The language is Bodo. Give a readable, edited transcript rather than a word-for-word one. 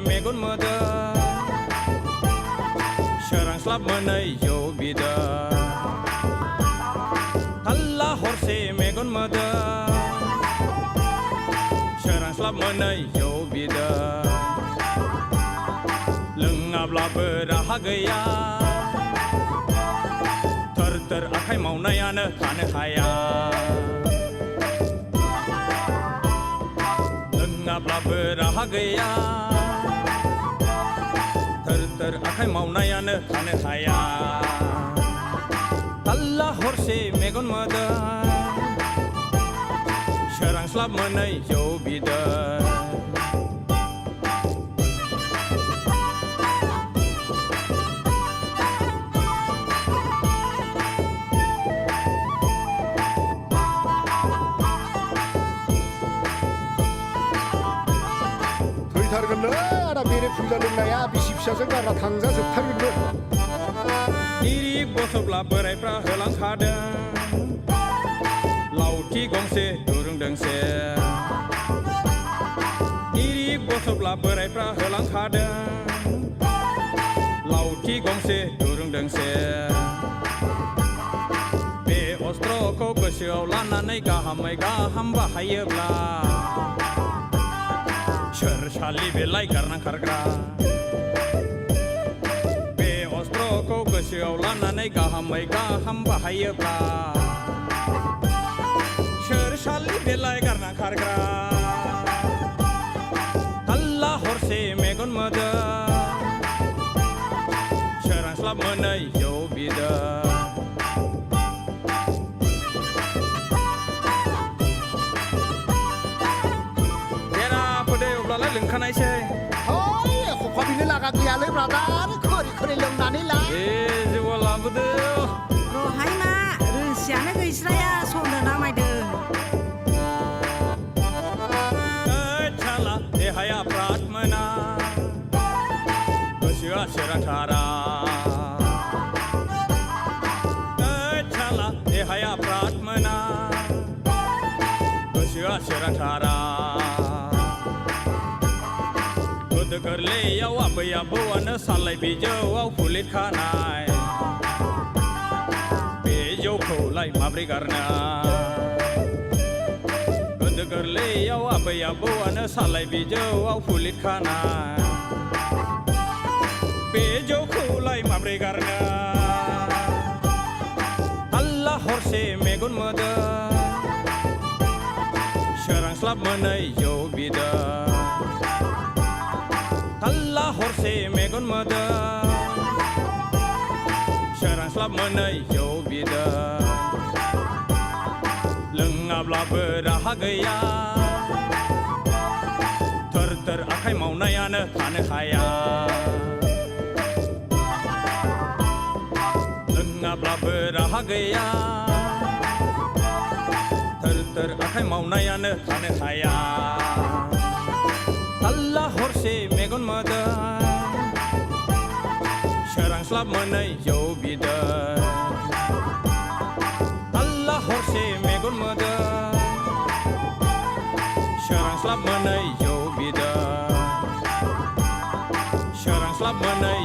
मेगन मोदा सोरांस्लाब मोनै जौ बिदा थाल्ला हरसे मेगन मोदा सोरांस्लाब मोनै जौ बिदा लोङाब्लाबो राहा गैया थोर थोर आखाइ मावनायानो थानो हाया लोङाब्लाबो राहा गैया थोर थोर आखाइ मावनायानो थानो हाया थाल्ला हरसे मेगन मोदा सोरांस्लाब मोनै जौ बिदै थैथारगोनलै आदा बेरे फुजा लोंनाया बिसि फिसाजों गारना थांजाजोबथारगोनबो निरिक बसब्ला बोराइफ्रा होलांखादों लावथि गंसे दुरुं दोंसे निरिक बसब्ला बोराइफ्रा होलांखादों लावथि गंसे दुरुं दोंसे बे अस्त्रखौ गोसोआव लानानै गाहामै गाहाम बाहायोब्ला सोर सालि बेलाय गारना खारग्रा बे अस्त्रखौ गोसोआव लानानै गाहामै गाहाम बाहायोब्ला सोर सालि बेलाय गारना खारग्रा थाल्ला हरसे मेगन मोदा सोरांस्लाब मोनै जौ बिदै लोंखानायसै खखा बिनो लागा गैयालै ब्रादार खोरि खोरि लोंनानै ला जौआ लाबोदो रहाय मा रोसियानो गैस्राया संनो नामायदों छाला देहाया फ्रात मोना गोसोआ सोरांथारा छाला देहाया फ्रात मोना गोसोआ सोरांथारा गोदो गोरलैयाव आबै आबौआनो सालाय बिजौआव फुलिद खानाय बे जौखौलाय माब्रै गारनो गोदो गोरलैयाव आबै आबौआनो सालाय बिजौआव फुलिद खानाय बे जौखौलाय माब्रै गारनो थाल्ला हरसे मेगन मोदा सोरांस्लाब मोनै जौ बिदै थाल्ला हरसे मेगन मोदा सोरांस्लाब मोनै जौ बिदै लोङाब्लाबो राहा गैया थोर थोर आखाइ मावनायानो थानो हाया लोङाब्लाबो राहा गैया थोर थोर आखाइ मावनायानो थानो हाया थाल्ला हरसे मेगन मोदा सोरांस्लाब मोनै जौ बिदै थाल्ला हरसे मेगन मोदा सोरांस्लाब मोनै जौ बिदै सोरांस्लाब मोनै